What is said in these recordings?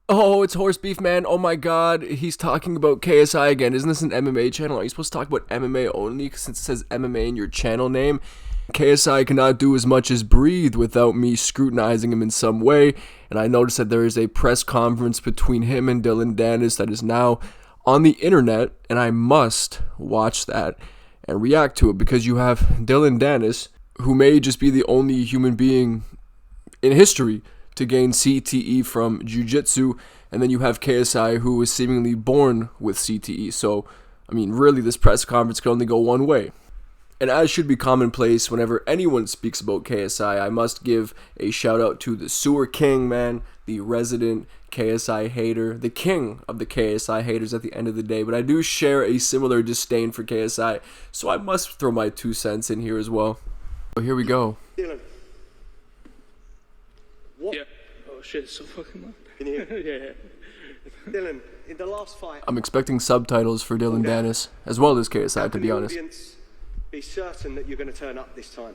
Oh, it's Horse Beef Man. Oh my god, he's talking about KSI again. Isn't this an MMA channel? Are you supposed to talk about MMA only since it says MMA in your channel name? KSI cannot do as much as breathe without me scrutinizing him in some way. And I noticed that there is a press conference between him and Dillon Danis that is now on the internet, and I must watch that and react to it because you have Dillon Danis, who may just be the only human being in history to gain CTE from jiu-jitsu, and then you have KSI, who was seemingly born with CTE. So, I mean, really, this press conference can only go one way. And as should be commonplace, whenever anyone speaks about KSI, I must give a shout out to the Sewer King, man, the resident KSI hater, the king of the KSI haters at the end of the day. But I do share a similar disdain for KSI, so I must throw my 2 cents in here as well. So here we go. Dillon. What? Yeah. Oh shit, it's so fucking loud. Can you hear? Yeah. Dillon, in the last fight, I'm expecting subtitles for Dillon Danis, as well as KSI, how to can be the honest. audience be certain that you're going to turn up this time?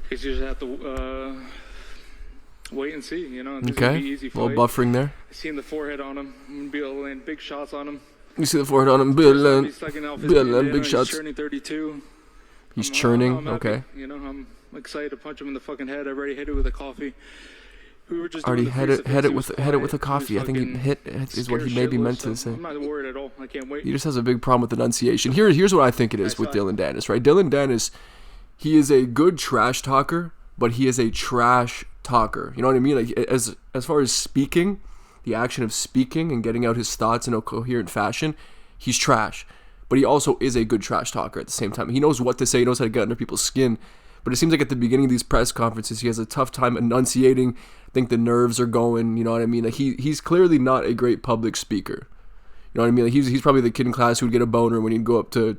Because you just have to wait and see, you know. This is Okay, gonna be easy a little fight. buffering there. Seeing the forehead on him, I'm gonna be able to land big shots on him. You see the forehead on him, Dillon, He's sucking off his big He's shots. churning 32. He's I'm churning, happy, okay. You know, I'm excited to punch him in the fucking head. I already hit it with a coffee. We were just Already doing the hit face-to-face. it He was with a quiet. coffee. I think he fucking hit is what he scared maybe meant shitless, to so say. I'm not worried at all. I can't wait. He just has a big problem with enunciation. Here's what I think it is with Dillon Danis, right? Dillon Danis, he is a good trash talker, but he is a trash talker. You know what I mean? Like as far as speaking, the action of speaking and getting out his thoughts in a coherent fashion, he's trash. But he also is a good trash talker at the same time. He knows what to say. He knows how to get under people's skin. But it seems like at the beginning of these press conferences, he has a tough time enunciating. I think the nerves are going. You know what I mean? Like he's clearly not a great public speaker. You know what I mean? Like he's probably the kid in class who would get a boner when he'd go up to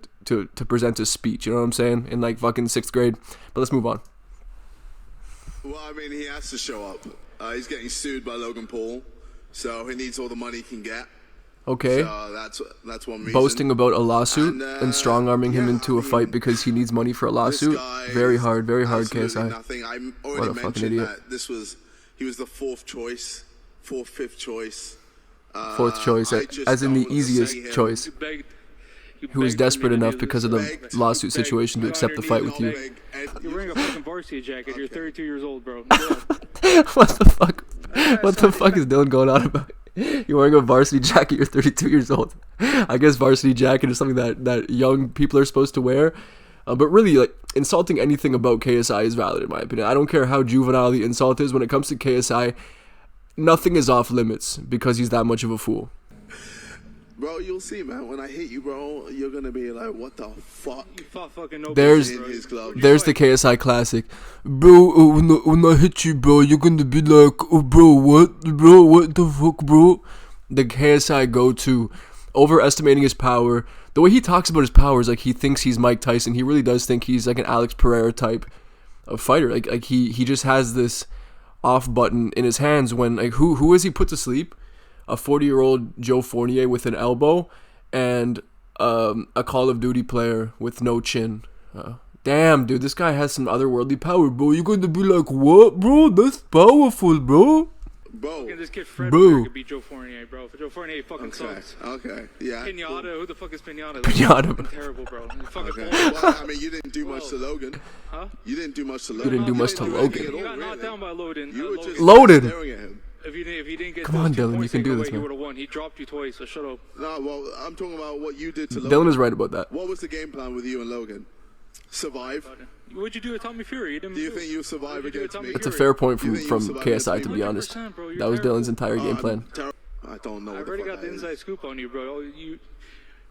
present a speech. You know what I'm saying? In like fucking 6th grade. But let's move on. Well, I mean, he has to show up. He's getting sued by Logan Paul, so he needs all the money he can get. Okay. So that's one reason. Boasting about a lawsuit and strong-arming him into a fight because he needs money for a lawsuit. Very hard, KSI. Nothing. I What already a fucking mentioned idiot. that he was the fifth choice. Fourth choice, I just as in the don't wanna say easiest him. choice. Who was desperate enough because of the lawsuit situation to accept the fight with you. You're wearing a fucking varsity jacket. You're 32 years old, bro. What the fuck? What the fuck is Dillon going on about? You're wearing a varsity jacket, you're 32 years old. I guess varsity jacket is something that young people are supposed to wear. But really, like, insulting anything about KSI is valid in my opinion. I don't care how juvenile the insult is. When it comes to KSI, nothing is off limits because he's that much of a fool. Bro, you'll see, man. When I hit you, bro, you're gonna be like, "What the fuck?" You fought fucking no There's business, bro. his club. there's the KSI classic. Bro, when I hit you, bro, you're gonna be like, oh, bro, what the fuck, bro? The KSI go-to, overestimating his power. The way he talks about his power is like he thinks he's Mike Tyson. He really does think he's like an Alex Pereira type of fighter. Like he just has this off button in his hands when, like, who has he put to sleep? A 40-year-old Joe Fournier with an elbow and a Call of Duty player with no chin. Damn, dude, this guy has some otherworldly power, bro. You're going to be like, what, bro? That's powerful, bro. Bro. Fucking this kid Fred Bro. could beat Joe Fournier, bro. Joe Fournier fucking sucks. Okay. Yeah. Pinata, who the fuck is Pinata? Pinata. Fucking terrible, bro. Fucking Okay. Paul. Well, I mean, you didn't do much to Logan. Huh? You didn't do much to Logan. You didn't do much to Logan. You got knocked down by Loden. You were just Loaded. staring at him. If you didn't get Come those on, 2 Dillon, you points can do taken this, away, man. you would have won. He dropped you twice, so shut up. No, well, I'm talking about what you did to Logan. Dillon is right about that. What was the game plan with you and Logan? Survive? What'd you do with Tommy Fury? You didn't Do you move. think you'll survive What'd you do with against me? Tommy It's a Fury? fair point You from think you survived KSI, to against be me? honest. 100%, bro. You're That was Dillon's terrible. entire game plan. I don't know. I what already the got fuck the that is. inside scoop on you, bro.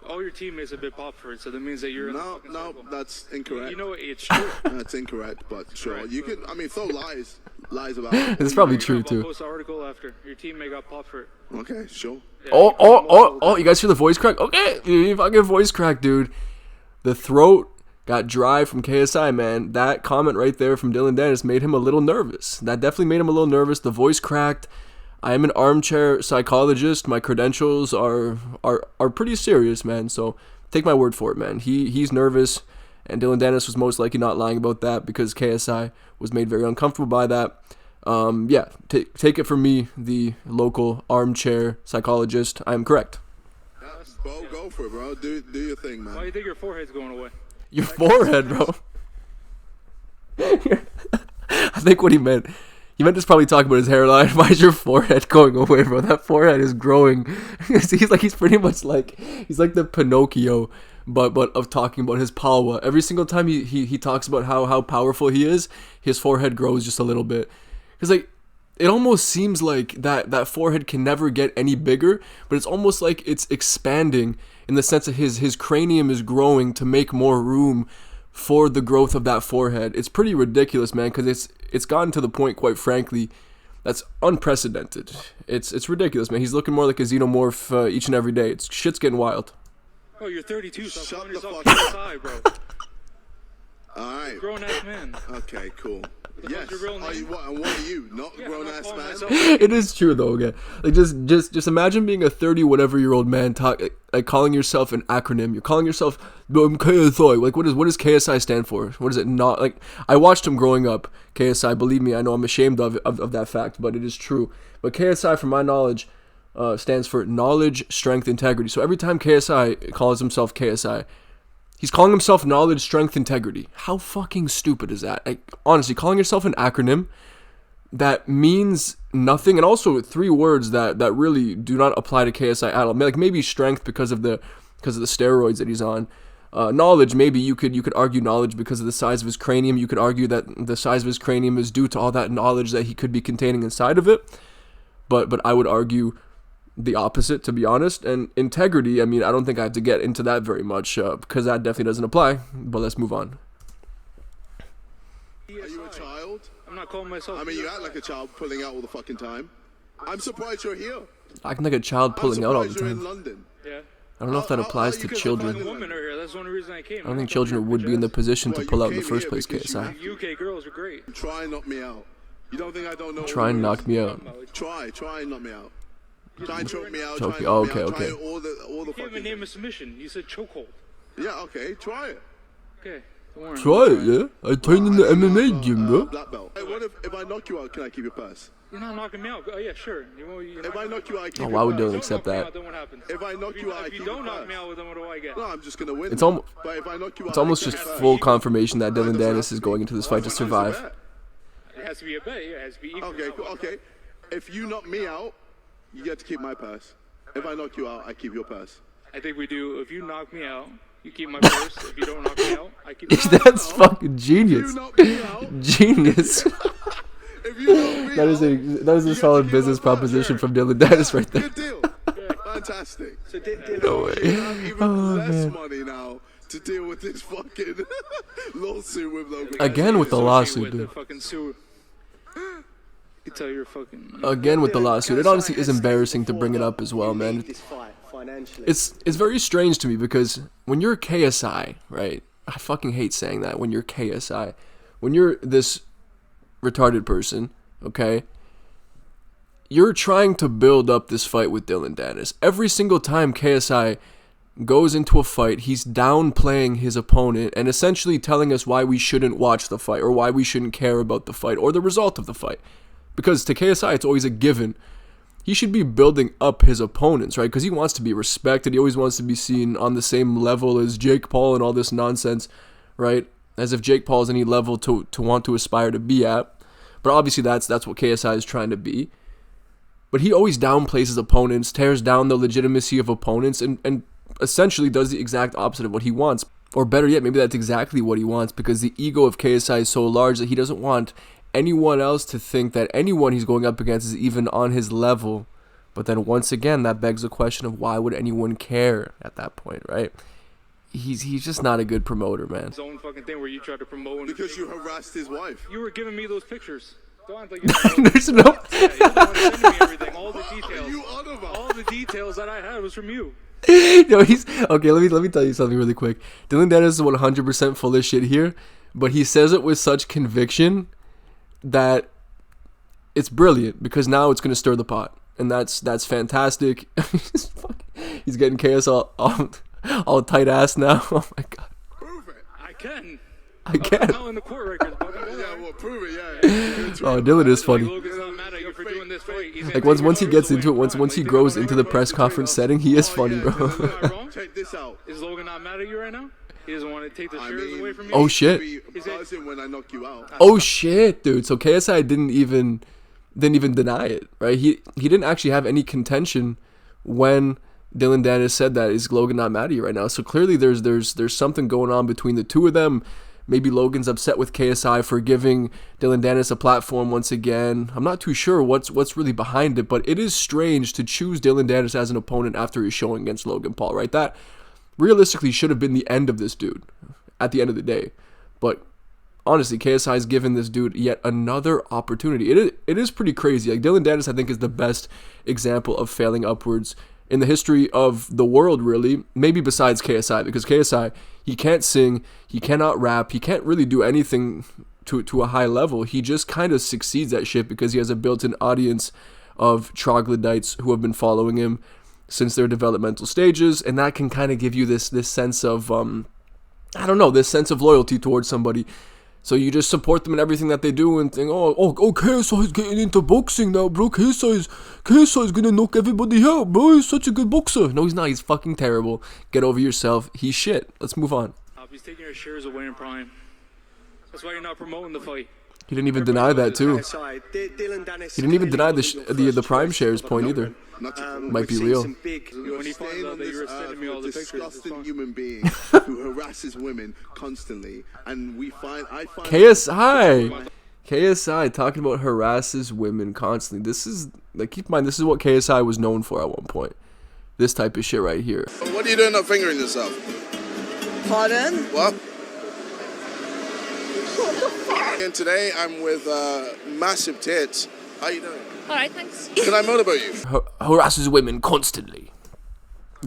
All your teammates have been popped for it, so that means that you're in the No, fucking no, circle. that's incorrect. You know it's true. That's incorrect, but sure. Right. You can, I mean, throw lies about it. It's probably You're true, gonna too. post an article after your teammate got popped for it. Okay, sure. Yeah, Oh, you guys hear the voice crack? Okay, you fucking voice crack, dude. The throat got dry from KSI, man. That comment right there from Dillon Danis made him a little nervous. That definitely made him a little nervous. The voice cracked. I am an armchair psychologist. My credentials are pretty serious, man. So take my word for it, man. He's nervous, and Dillon Danis was most likely not lying about that because KSI was made very uncomfortable by that. Yeah, take it from me, the local armchair psychologist. I am correct. Bo, go for it, bro. Do your thing, man. Why do you think your forehead's going away? Your forehead, bro. I think what he meant this probably talking about his hairline. Why is your forehead going away, bro? That forehead is growing. he's pretty much like, he's like the Pinocchio, but of talking about his power. Every single time he talks about how powerful he is, his forehead grows just a little bit. Because like, it almost seems like that forehead can never get any bigger, but it's almost like it's expanding in the sense that his cranium is growing to make more room for the growth of that forehead. It's pretty ridiculous, man, because it's gotten to the point, quite frankly, that's unprecedented. It's ridiculous, man. He's looking more like a xenomorph each and every day. Shit's getting wild. Oh, you're 32, so Shut calling the yourself fuck KSI, bro. Alright. Grown-ass man. Okay, cool. Yes. your real Are you, name? what are you? Not Yeah, grown I'm not ass calling man? myself- It is true though, okay. Like just imagine being a 30-whatever-year-old man like calling yourself an acronym. You're calling yourself KSI. Like what does KSI stand for? What is it not? Like I watched him growing up. KSI, believe me, I know I'm ashamed of that fact, but it is true. But KSI, from my knowledge, stands for knowledge, strength, integrity. So every time KSI calls himself KSI, he's calling himself knowledge, strength, integrity. How fucking stupid is that? Like, honestly, calling yourself an acronym that means nothing, and also 3 words that really do not apply to KSI at all. Like maybe strength because of the steroids that he's on. Knowledge, maybe you could argue knowledge because of the size of his cranium. You could argue that the size of his cranium is due to all that knowledge that he could be containing inside of it. But I would argue the opposite, to be honest. And integrity, I mean, I don't think I have to get into that very much because that definitely doesn't apply. But let's move on. Are you a child? I'm not calling myself. I mean, you act like a child pulling out all the fucking time. I'm surprised you're here. Acting like a child pulling out all the I'm surprised you're in time. London. Yeah. I don't know if that applies to you can children. find Women are here. That's the only reason I came. I don't think children would be in the position to Well, pull you out in the came first here place, because you- KSI. UK girls are great. Try and knock me out. You don't think I don't know? Try and knock me out. Try and knock me out. Try and choke me out. Choke Try you. and Oh, knock me okay, out. Try okay. all the You can't even fucking. name a submission. You said chokehold. Yeah, okay. Try it. Okay. Don't worry. Try it, yeah? I trained in the MMA gym, bro. Black belt. Hey, what if I knock you out? Can I keep your purse? You're not knocking me out. Oh yeah, sure. If I knock you out, I keep Oh, your why would purse. Dylan accept that? Then what happens? If I knock you out, I If you keep don't your knock me purse. out, then what do I get? No, I'm just gonna win. It's almost But if I knock you out, it's almost I just keep your full purse. confirmation that Dillon Doesn't have Danis to is be. going into this fight to It's a survive. bet. It has to be a bet. Yeah, it has to be equal. Okay, cool, okay. If you knock me out, you get to keep my purse. If I knock you out, I keep your purse. I think we do. If you knock me out, you keep my purse. If you don't knock me out, I keep. My That's fucking If genius. you knock me out, Genius. if you knock me That is a you solid get to keep business my purse. proposition from Dillon Danis right there. Good deal. Fantastic. So No way. You have even Oh, less man. money now to deal with this fucking lawsuit with Logan. Again with the lawsuit, with the dude. fucking sewer. You tell your fucking. Again with the lawsuit. It honestly is embarrassing to bring it up as well, man. This fight financially. It's very strange to me because when you're KSI, right? I fucking hate saying that. When you're KSI, when you're this retarded person, okay? You're trying to build up this fight with Dillon Danis. Every single time KSI goes into a fight, he's downplaying his opponent and essentially telling us why we shouldn't watch the fight or why we shouldn't care about the fight or the result of the fight. Because to KSI, it's always a given. He should be building up his opponents, right? Because he wants to be respected. He always wants to be seen on the same level as Jake Paul and all this nonsense, right? As if Jake Paul is any level to want to aspire to be at. But obviously that's what KSI is trying to be. But he always downplays his opponents, tears down the legitimacy of opponents, and essentially does the exact opposite of what he wants. Or better yet, maybe that's exactly what he wants, because the ego of KSI is so large that he doesn't want anyone else to think that anyone he's going up against is even on his level. But then once again, that begs the question of why would anyone care at that point, right? He's just not a good promoter, man. His own fucking thing where you tried to promote. Because you harassed his wife. You were giving me those pictures. Don't act like you're There's no... Yeah, you're the one sending me everything. All the What are details. you on about? All the details that I had was from you. No, he's okay. Let me tell you something really quick. Dillon Danis is 100% full of shit here, but he says it with such conviction that it's brilliant because now it's gonna stir the pot, and that's fantastic. He's getting KS all tight ass now. Oh my god, Prove it. I can. I can't. Not in the court records, buddy. Yeah, well, prove it, yeah. Oh, Dillon is Like, funny. Logan's not mad at you for doing this fight. He's Like gonna once take he your gets shares into it, away from once he Prime. grows Like, into the press conference setting, he is funny, bro. Am I wrong? Check this out. Is Logan not mad at you right now? He doesn't want to take the I shares mean, away from you? Oh shit. Be buzzing when I knock you out. Oh shit, dude. So KSI didn't even deny it, right? He didn't actually have any contention when Dillon Danis said that. Is Logan not mad at you right now? So clearly there's something going on between the two of them. Maybe Logan's upset with KSI for giving Dillon Danis a platform once again. I'm not too sure what's really behind it, but it is strange to choose Dillon Danis as an opponent after his showing against Logan Paul, right? That realistically should have been the end of this dude at the end of the day. But honestly, KSI has given this dude yet another opportunity. It is pretty crazy. Like Dillon Danis, I think, is the best example of failing upwards in the history of the world, really. Maybe besides KSI, because KSI, he can't sing, he cannot rap, he can't really do anything to a high level. He just kind of succeeds at shit because he has a built-in audience of troglodytes who have been following him since their developmental stages, and that can kind of give you this sense of I don't know, this sense of loyalty towards somebody. So you just support them in everything that they do and think, oh, KSI is getting into boxing now, bro. KSI is gonna knock everybody out, bro. He's such a good boxer. No, he's not. He's fucking terrible. Get over yourself. He's shit. Let's move on. He's taking your shares away in Prime. That's why you're not promoting the fight. He didn't even deny that too. KSI, Dillon Danis He didn't even deny clearly wasn't the your Prime first shares choice. point either. Um, Might we've be seen real. some big- You're When he finds staying out on that this you were earth sending me all with the a pictures, it's disgusting fine. human being who harasses women constantly, and I find KSI talking about harasses women constantly. This is, like, keep in mind, this is what KSI was known for at one point. This type of shit right here. What are you doing? Not fingering yourself? Pardon? What? And today I'm with massive tits. How you doing? Alright, thanks. Can I motivate you? Harasses women constantly.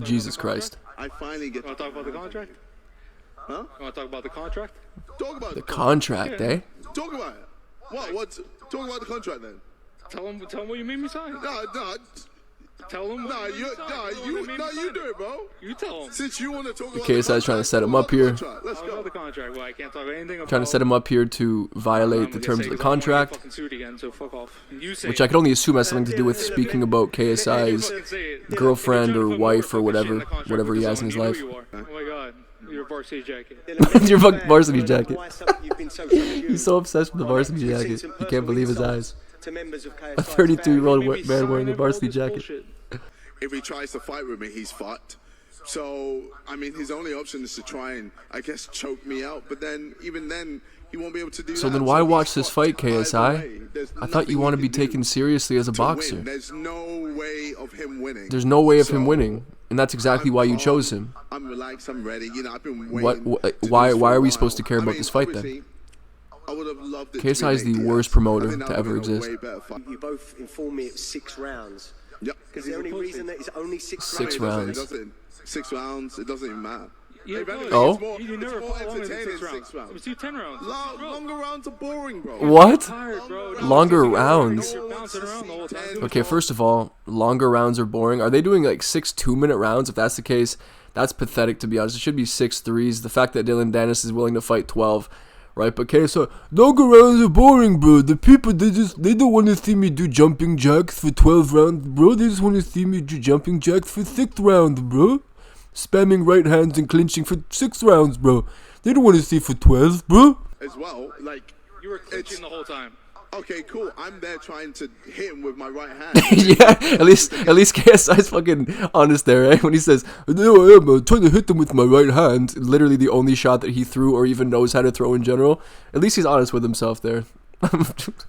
Jesus Christ. I finally get You want to talk about the contract? Huh? You want to talk about the contract? Talk about The contract, eh? Talk about it. What? Talk about the contract then. Tell him what you made me sign. No. Tell him. You do it, bro. You tell him. Since you want to talk about KSI is trying to set him up here. Let's Talk about go. the contract. Well, I can't talk anything about. Trying to set him up here to violate the terms of the contract, Again, so fuck off. You say which I can only assume has something to do with speaking about KSI's girlfriend or wife or whatever he has in his life. Oh my god, your varsity jacket. Your fucking varsity jacket. You've been so subdued. He's so obsessed with the varsity You've seen jacket. some He can't personal believe his insults eyes. to members of A KSI's 32-year-old family. man wearing a varsity jacket. If he tries to fight with me, he's fucked. So, I mean, his only option is to try and, I guess, choke me out. But then, even then, he won't be able to do that. So then why he's watch this fight, fucked either way. KSI? There's I thought you nothing want to he be can do taken seriously as a to win. boxer. There's no way of him winning. There's no way of him So, winning, and that's exactly why you I'm chose calm, him. I'm relaxed. I'm ready. You know, I've been What- waiting. to do why this for are a we while. supposed to care I about mean, this fight then? obviously, I would have loved it to KSI be is the an worst ATS. promoter I think that to would ever have been a exist. way better fight. You both informed me it was 6 rounds. Yep. Because the only reason that it's only 6 Six rounds. rounds. It doesn't. 6 rounds. It doesn't even matter. Yeah, If anything, Oh? it's more, You never it's more fought longer than entertaining 6 rounds. 6 rounds. It was 10 rounds. Longer rounds are boring, bro. What? Tired, bro. Longer rounds. You're bouncing around the whole time. Okay, first of all, longer rounds are boring. Are they doing like 6 2-minute rounds? If that's the case, that's pathetic, to be honest. It should be 6 3s. The fact that Dillon Danis is willing to fight 12, right? But KSI, longer rounds are boring, bro. The people, they don't want to see me do jumping jacks for 12 rounds, bro. They just want to see me do jumping jacks for 6th round, bro. Spamming right hands and clinching for 6 rounds, bro. They don't want to see for 12, bro. As well, like, You were clinching the whole time. okay, cool. I'm there trying to hit him with my right hand. Yeah, at least KSI's fucking honest there, eh? When he says, "There I am, trying to hit them with my right hand," literally the only shot that he threw or even knows how to throw in general. At least he's honest with himself there.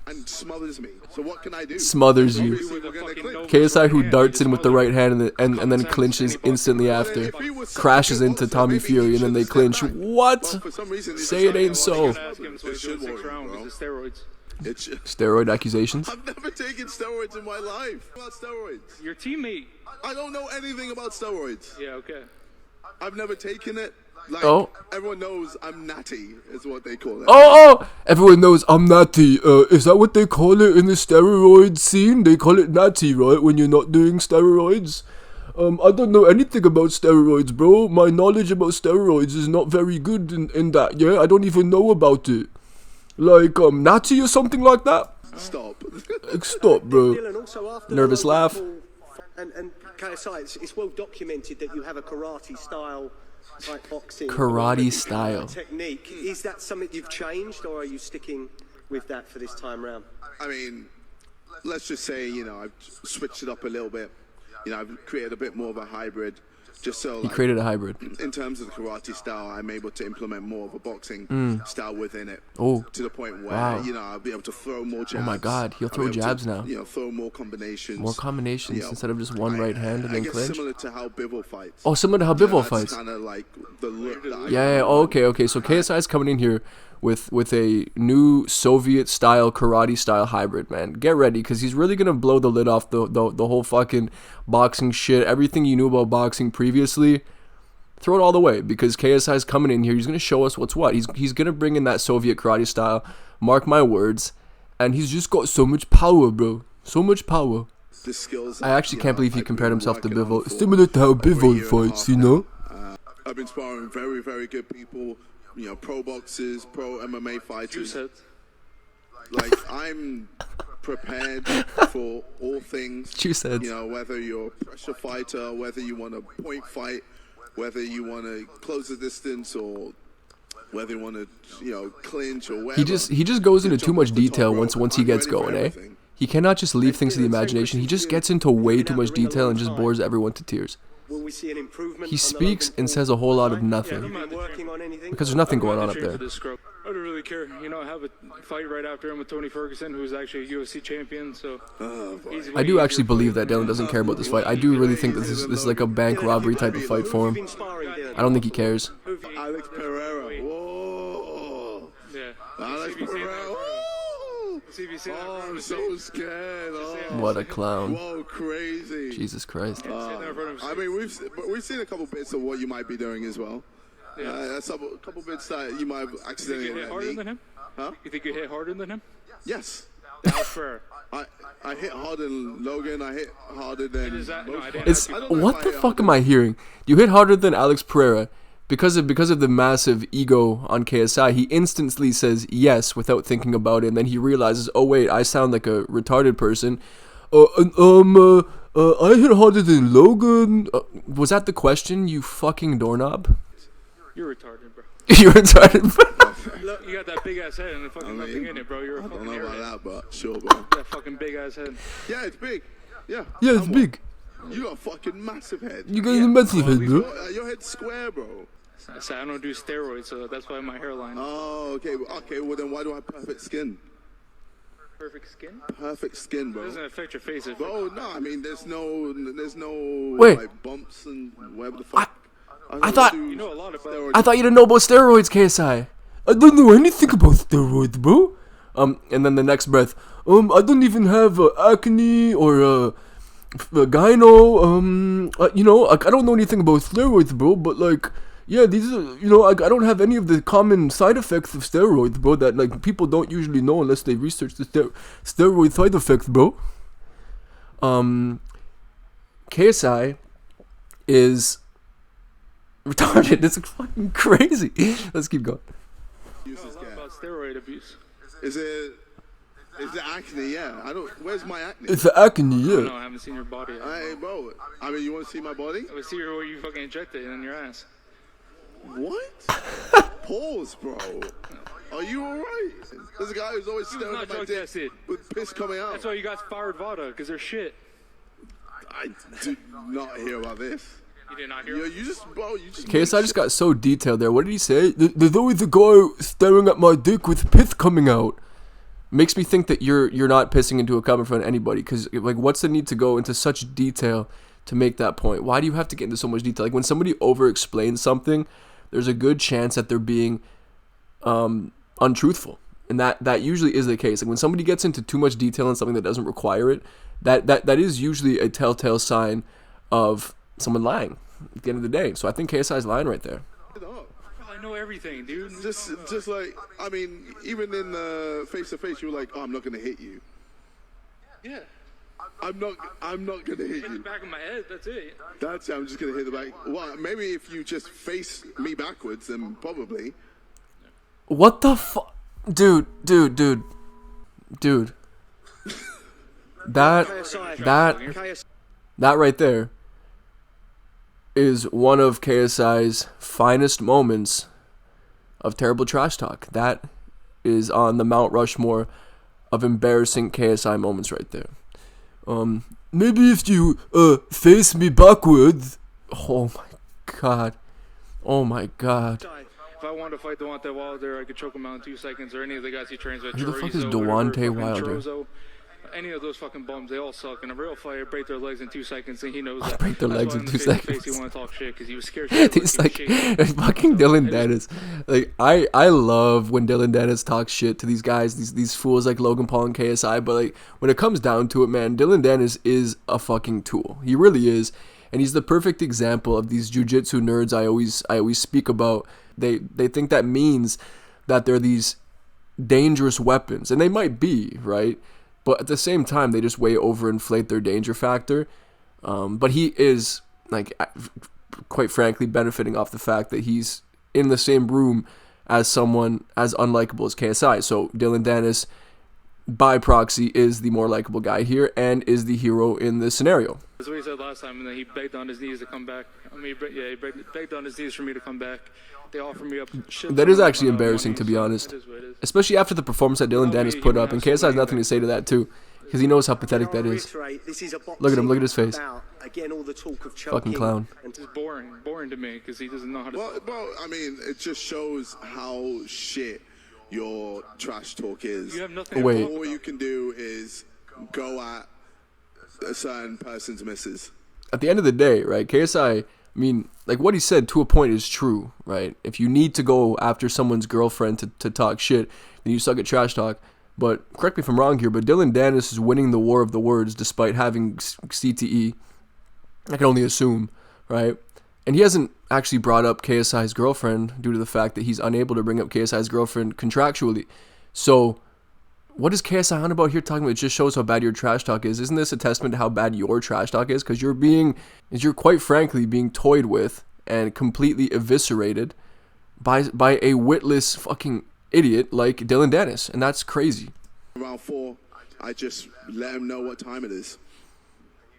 And smothers me. So what can I do? Smothers you. Obviously, we're gonna clinch. KSI who darts in with the right hand and then clinches instantly after. Crashes into Tommy Fury and then they clinch. Well, What? for some reason, it's Say it just ain't like, so. Ask him so It he's should doing 6 work, rounds bro. with the steroids. It's, Steroid accusations? I've never taken steroids in my life. About steroids. Your teammate. I don't know anything about steroids. Yeah, okay. I've never taken it. Like, Oh. everyone knows I'm natty, is what they call it. Oh! Everyone knows I'm natty. Is that what they call it in the steroid scene? They call it natty, right? When you're not doing steroids? I don't know anything about steroids, bro. My knowledge about steroids is not very good in that, yeah? I don't even know about it. Like Nazi or something like that? Stop. Stop, bro. Dillon, also after Nervous the laugh. And KSI, it's well documented that you have a karate style type boxing. Karate style. Technique. Is that something you've changed, or are you sticking with that for this time round? I mean, let's just say, you know, I've switched it up a little bit. You know, I've created a bit more of a hybrid. Just so, He created a hybrid. in terms of the karate style, I'm able to implement more of a boxing style within it. Oh. To the point where, Wow. you know, I'll be able to throw more jabs. Oh my God, he'll I'll throw be able jabs to, now. You know, throw more combinations. More combinations You know, instead of just one right hand and I then guess clinch. similar to how Bivol fights. Oh, similar to how Bivol fights. That's kind of like the look that I Yeah. Oh, okay. So KSI is coming in here with a new Soviet style karate style hybrid, man. Get ready, because he's really gonna blow the lid off the whole fucking boxing shit. Everything you knew about boxing previously, throw it all the way, because KSI is coming in here. He's gonna show us what's what. He's gonna bring in that Soviet karate style. Mark my words. And he's just got so much power, bro. So much power. the skills. I actually can't believe he compared himself to Bivol. It's Similar to how Bivol fights, you know? I've been sparring very, very good people. You know, pro boxers, pro MMA You fighters. said. Like, I'm prepared for all things. Juice heads. You know, whether you're a pressure fighter, whether you want a point fight, whether you want to close the distance, or whether you want to, you know, clinch or whatever. He just goes into Jump too much off the top detail rope. once he I'm gets ready for going, eh? everything. He cannot just leave things to the imagination. He just gets into way too much detail and just bores everyone to tears. Will we see an improvement? He on the speaks Logan and Paul says a whole lot of fight? nothing. Have you been working on anything? Because there's nothing going I'm on not up trained there. for this scrub. I don't really care. You know, I have a fight right after him with Tony Ferguson, who's actually a UFC champion. So he's I way do easier actually for believe me. that Dillon doesn't care about this fight. I do really think this is like a bank robbery type of fight for Who've you him. been sparring, Dillon? I don't think he cares. Alex Pereira. Whoa. Yeah. Alex Pereira. Whoa. CBC. Oh, I'm so scared. Oh. What a clown. Whoa, crazy. Jesus Christ. I mean, we've seen a couple bits of what you might be doing as well. Yeah. That's a couple bits that you might have You think accidentally you hit let harder me. than him? Huh? You think you hit harder than him? Yes. That was fair. I hit harder than Logan. I hit harder than. Is that- no, most I didn't It's I don't know what if the I fuck hit am I hearing? You hit harder than Alex Pereira because of the massive ego on KSI. He instantly says yes without thinking about it, and then he realizes, oh wait, I sound like a retarded person. I hit harder than Logan. Was that the question? You fucking doorknob. You're retarded, bro. You're retarded. Look, you got that big ass head and fucking I mean, nothing in it, bro. You're a I fucking don't know airhead. about that, but sure, bro. That fucking big ass head. Yeah, it's big. Yeah. Yeah, it's Come big. on. You got a fucking massive head. You got a massive head, bro. Your head's square, bro. I said I don't do steroids, so that's why my hairline. Oh, okay. Okay, well then why do I have perfect skin? Perfect skin. Perfect skin, It bro. doesn't affect your face. It Bro, no, I mean there's no Wait. like bumps and whatever the fuck. I thought- You know a lot about. I thought you didn't know about steroids, KSI. I don't know anything about steroids, bro. And then the next breath, I don't even have acne or gyno. You know, I don't know anything about steroids, bro. But like, yeah, these are, you know, I don't have any of the common side effects of steroids, bro. That like people don't usually know unless they research the steroid side effects, bro. KSI is retarded. It's fucking crazy. Let's keep going. You know a lot about steroid abuse. Is it acne? Yeah. I don't. Where's my acne? It's the acne, No, yeah. I haven't seen your body. Hey, bro. I mean, you want to see my body? I would see where you fucking injected it in your ass. What? Pause, bro. Are you alright? There's a guy who's always He was staring not at my drug dick tested. with piss coming out. That's why you got fired VADA, because they're shit. I did not hear about this. You did not hear. You just, bro, you just. KSI just got so detailed there. What did he say? There's always a guy staring at my dick with piss coming out. Makes me think that you're not pissing into a cup in front of anybody. Because like, what's the need to go into such detail to make that point? Why do you have to get into so much detail? Like when somebody over-explains something, there's a good chance that they're being untruthful, and that usually is the case. Like when somebody gets into too much detail on something that doesn't require it, that is usually a telltale sign of someone lying at the end of the day. So I think KSI's lying right there. Bro, I know everything, dude. Just like, I mean, even in face to face, you were like, "Oh, I'm not gonna hit you. Yeah. I'm not gonna hit In the you. back of my head, that's it. That's it. I'm just gonna hit the back. Well, maybe if you just face me backwards, then probably. What the fuck? Dude. That right there is one of KSI's finest moments of terrible trash talk. That is on the Mount Rushmore of embarrassing KSI moments right there. Maybe if you face me backwards. Oh my god. If I wanted to fight Deontay Wilder, I could choke him out in 2 seconds, or any of the guys he trains with. Who the fuck is Chorizo, Deontay whatever, fucking Wilder? Chorizo. Any of those fucking bums, they all suck. In a real fight, break their legs in 2 seconds, and he knows that. Break their legs in 2 seconds. He want to talk shit because he was scared. He's like fucking Dillon Danis. Like I love when Dillon Danis talks shit to these guys, these fools like Logan Paul and KSI. But like when it comes down to it, man, Dillon Danis is a fucking tool. He really is, and he's the perfect example of these jiu-jitsu nerds I always speak about. They think that means that they're these dangerous weapons, and they might be, right? But at the same time, they just way overinflate their danger factor. But he is, like, quite frankly, benefiting off the fact that he's in the same room as someone as unlikable as KSI. So Dillon Danis, by proxy, is the more likable guy here and is the hero in this scenario. That's what he said last time, and then he begged on his knees to come back. I mean, he begged on his knees for me to come back. They offered me up shit. That is actually embarrassing, money, to be so honest. it is what it is. Especially after the performance that Dillon Danis put up. And KSI has nothing to say to that, too. Because he knows how pathetic that is. Look at him, look at his face. Again, all the talk of Fucking clown. It's just boring to me because he doesn't know how to. Well, I mean, it just shows how shit your trash talk is. You have nothing. Wait. All you can do is go at a certain person's misses. At the end of the day, right, KSI, I mean, like what he said to a point is true, right? If you need to go after someone's girlfriend to talk shit, then you suck at trash talk. But correct me if I'm wrong here, but Dillon Danis is winning the war of the words despite having CTE. I can only assume, right? And he hasn't actually brought up KSI's girlfriend due to the fact that he's unable to bring up KSI's girlfriend contractually. So what is KSI on about here talking about? It just shows how bad your trash talk is. Isn't this a testament to how bad your trash talk is? Because you're quite frankly being toyed with and completely eviscerated by a witless fucking idiot like Dillon Danis, and that's crazy. Round 4, I just let him know what time it is.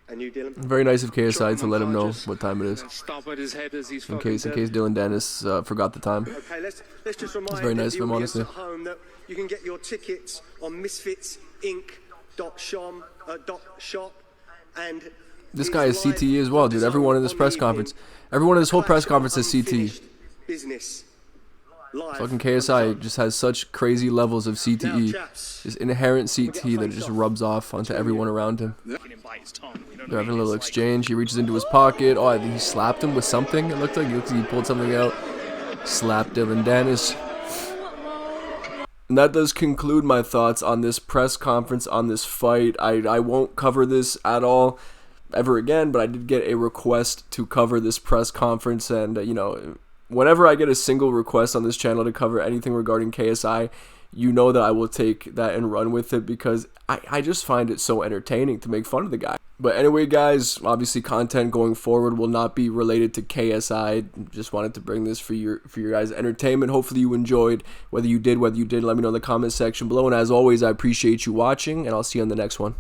And you, Dillon? Very nice of KSI to let him know what time it is. Stop at his head as he's In fucking case Dillon Danis forgot the time. Okay, let's just remind very nice the of him, audience honestly. at home that you can get your tickets on misfitsinc.shop and This guy is CTE as well, dude. Everyone in this press conference, everyone in this whole press conference is CTE. Business. Live. Fucking KSI just has such crazy levels of CTE, just inherent CTE that it just rubs off onto everyone around him. They're having a little exchange. He reaches into his pocket. Oh, I think he slapped him with something. It looked like he pulled something out. Slapped Dillon Danis. And that does conclude my thoughts on this press conference, on this fight. I won't cover this at all ever again, but I did get a request to cover this press conference, and whenever I get a single request on this channel to cover anything regarding KSI, you know that I will take that and run with it because I just find it so entertaining to make fun of the guy. But anyway, guys, obviously content going forward will not be related to KSI. Just wanted to bring this for your guys' entertainment. Hopefully you enjoyed. Whether you did, let me know in the comment section below. And as always, I appreciate you watching, and I'll see you on the next one.